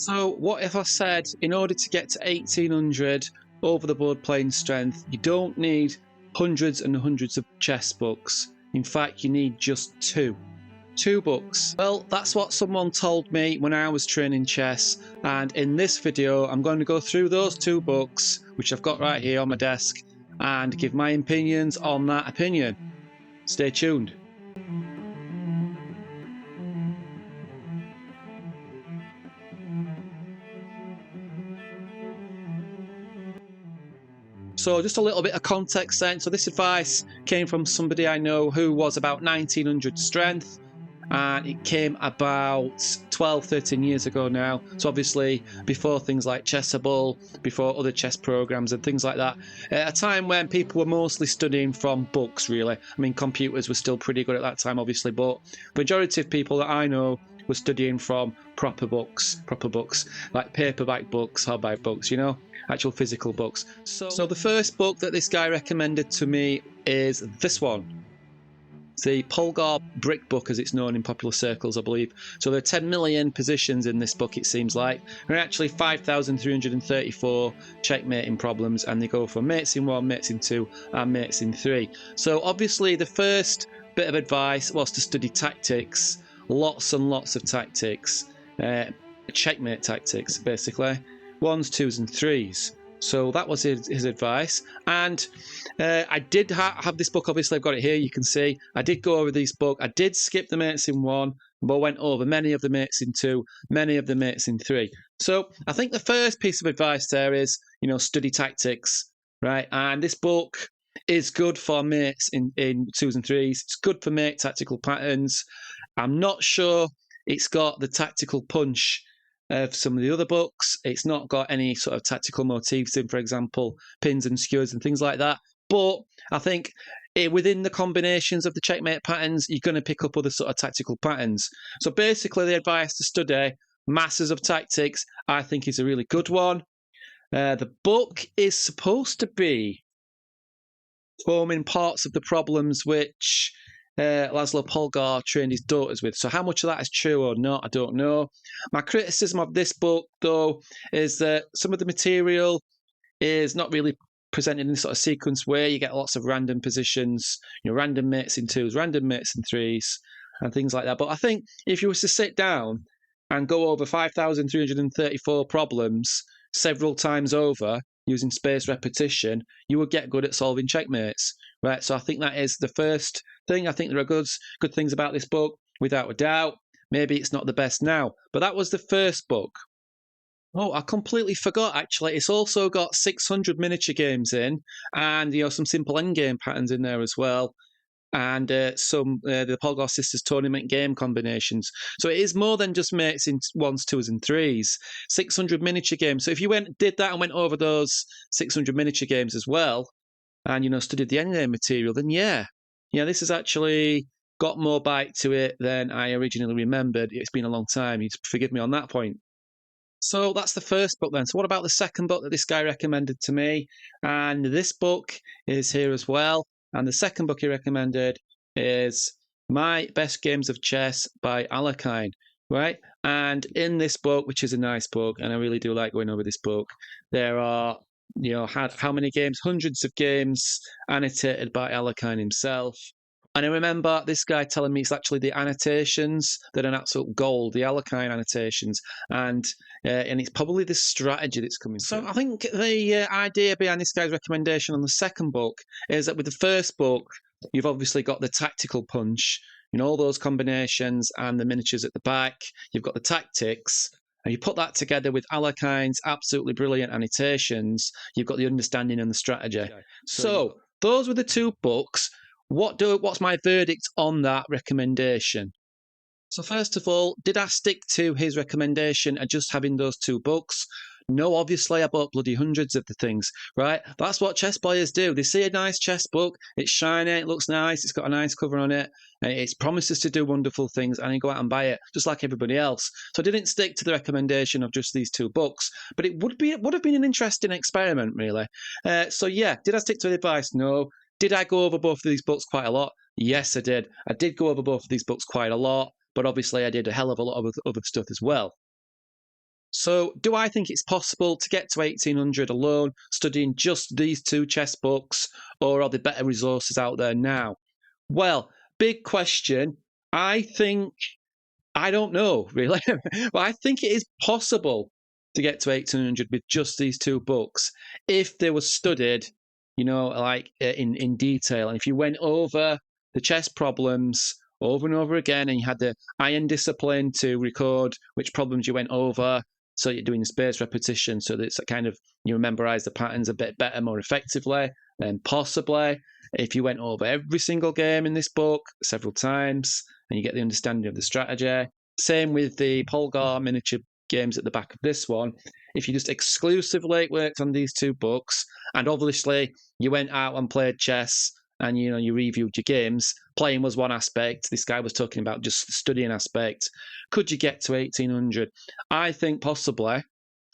So what if I said in order to get to 1800 over the board playing strength, you don't need hundreds and hundreds of chess books. In fact, you need just two. Two books. Well, that's what someone told me when I was training chess, and in this video I'm going to go through those two books, which I've got right here on my desk, and give my opinions on that opinion. Stay tuned. So just a little bit of context then. So this advice came from somebody I know who was about 1900 strength, and it came about 12, 13 years ago now. So obviously before things like Chessable, before other chess programs and things like that, at a time when people were mostly studying from books, really. I mean, computers were still pretty good at that time, obviously, but the majority of people that I know were studying from proper books, like paperback books, hardback books, you know, actual physical books. So the first book that this guy recommended to me is this one. The Polgar brick book, as it's known in popular circles, I believe. So there are 10 million positions in this book, it seems like. There are actually 5,334 checkmating problems, and they go from mates in 1, mates in 2, and mates in 3. So obviously the first bit of advice was to study tactics, lots and lots of tactics, checkmate tactics, basically. 1s, 2s, and 3s. So that was his advice, and I did have this book. Obviously, I've got it here. You can see I did go over this book. I did skip the mates in 1, but went over many of the mates in 2, many of the mates in 3. So I think the first piece of advice there is, you know, study tactics, right? And this book is good for mates in 2s and 3s. It's good for mate tactical patterns. I'm not sure it's got the tactical punch of some of the other books. It's not got any sort of tactical motifs in, for example, pins and skewers and things like that. But I think within the combinations of the checkmate patterns, you're going to pick up other sort of tactical patterns. So basically, the advice to study masses of tactics, I think, is a really good one. The book is supposed to be forming parts of the problems which Laszlo Polgar trained his daughters with. So how much of that is true or not, I don't know. My criticism of this book, though, is that some of the material is not really presented in a sort of sequence way. You get lots of random positions, you know, random mates in 2s, random mates in 3s, and things like that. But I think if you was to sit down and go over 5,334 problems several times over using spaced repetition, you would get good at solving checkmates, right? So I think that is the first thing. I think there are good things about this book, without a doubt. Maybe it's not the best now, but that was the first book. Oh, I completely forgot, actually. It's also got 600 miniature games in, and, you know, some simple endgame patterns in there as well, and some the Polgar Sisters tournament game combinations. So it is more than just mates in 1s, 2s, and 3s. 600 miniature games. So if you did that and went over those 600 miniature games as well, and, you know, studied the endgame material, then yeah, this has actually got more bite to it than I originally remembered. It's been a long time. You'd forgive me on that point. So that's the first book then. So what about the second book that this guy recommended to me? And this book is here as well. And the second book he recommended is My Best Games of Chess by Alekhine, right? And in this book, which is a nice book, and I really do like going over this book, there are, you know, how many games? Hundreds of games annotated by Alekhine himself. And I remember this guy telling me it's actually the annotations that are an absolute gold, the Alekhine annotations, and it's probably the strategy that's coming through. So I think the idea behind this guy's recommendation on the second book is that with the first book, you've obviously got the tactical punch, you know, all those combinations and the miniatures at the back. You've got the tactics, and you put that together with Alekhine's absolutely brilliant annotations, you've got the understanding and the strategy. Okay. So those were the two books. What's my verdict on that recommendation? So first of all, did I stick to his recommendation of just having those two books? No, obviously I bought bloody hundreds of the things, right? That's what chess players do. They see a nice chess book, it's shiny, it looks nice, it's got a nice cover on it, and it promises to do wonderful things, and they go out and buy it, just like everybody else. So I didn't stick to the recommendation of just these two books, but it would have been an interesting experiment, really. So yeah, did I stick to the advice? No. Did I go over both of these books quite a lot? Yes, I did. I did go over both of these books quite a lot, but obviously I did a hell of a lot of other stuff as well. So, do I think it's possible to get to 1800 alone, studying just these 2 chess books, or are there better resources out there now? Well, big question. I don't know, really, but I think it is possible to get to 1800 with just these 2 books if they were studied, like in detail. And if you went over the chess problems over and over again, and you had the iron discipline to record which problems you went over, so you're doing spaced repetition, so that it's a kind of you memorize the patterns a bit better, more effectively, then possibly if you went over every single game in this book several times and you get the understanding of the strategy. Same with the Polgar miniature games at the back of this one. If you just exclusively worked on these 2 books, and obviously you went out and played chess and you reviewed your games, playing was one aspect. This guy was talking about just the studying aspect. Could you get to 1800? I think possibly.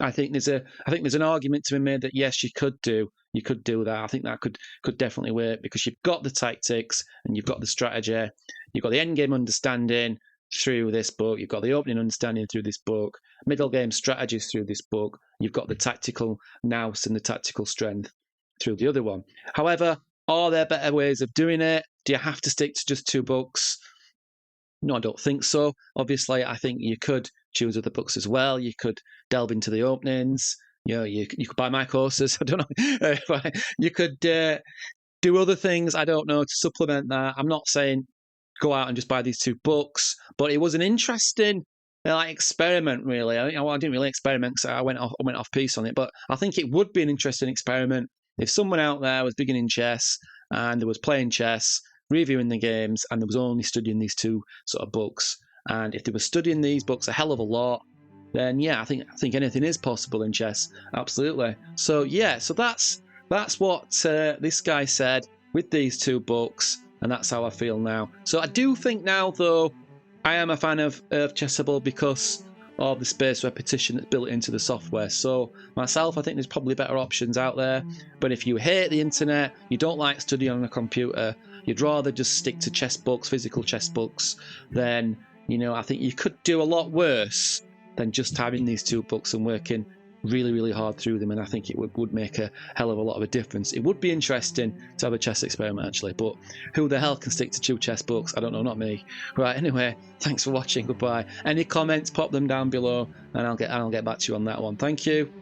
I think there's an argument to be made that yes, you could do that. I think that could definitely work because you've got the tactics and you've got the strategy, you've got the end game understanding through this book, you've got the opening understanding through this book, middle game strategies through this book, you've got the tactical nous and the tactical strength through the other one. However, are there better ways of doing it? Do you have to stick to just 2 books? No, I don't think so. Obviously, I think you could choose other books as well. You could delve into the openings. You could buy my courses. I don't know. You could do other things. I don't know, to supplement that. I'm not saying go out and just buy these 2 books, but it was an interesting experiment, really. I didn't really experiment because I went off piece on it, but I think it would be an interesting experiment if someone out there was beginning chess and there was playing chess, reviewing the games, and there was only studying these 2 sort of books. And if they were studying these books a hell of a lot, then yeah, I think anything is possible in chess. Absolutely. So yeah, so that's what this guy said with these 2 books, and that's how I feel now. So I do think now, though, I am a fan of Chessable because of the spaced repetition that's built into the software. So myself, I think there's probably better options out there. But if you hate the internet, you don't like studying on a computer, you'd rather just stick to chess books, physical chess books, then I think you could do a lot worse than just having these 2 books and working really, really hard through them. And I think it would make a hell of a lot of a difference. It would be interesting to have a chess experiment, actually, but who the hell can stick to 2 chess books? I don't know, not me. Right, anyway, thanks for watching. Goodbye. Any comments, pop them down below and I'll get back to you on that one. Thank you.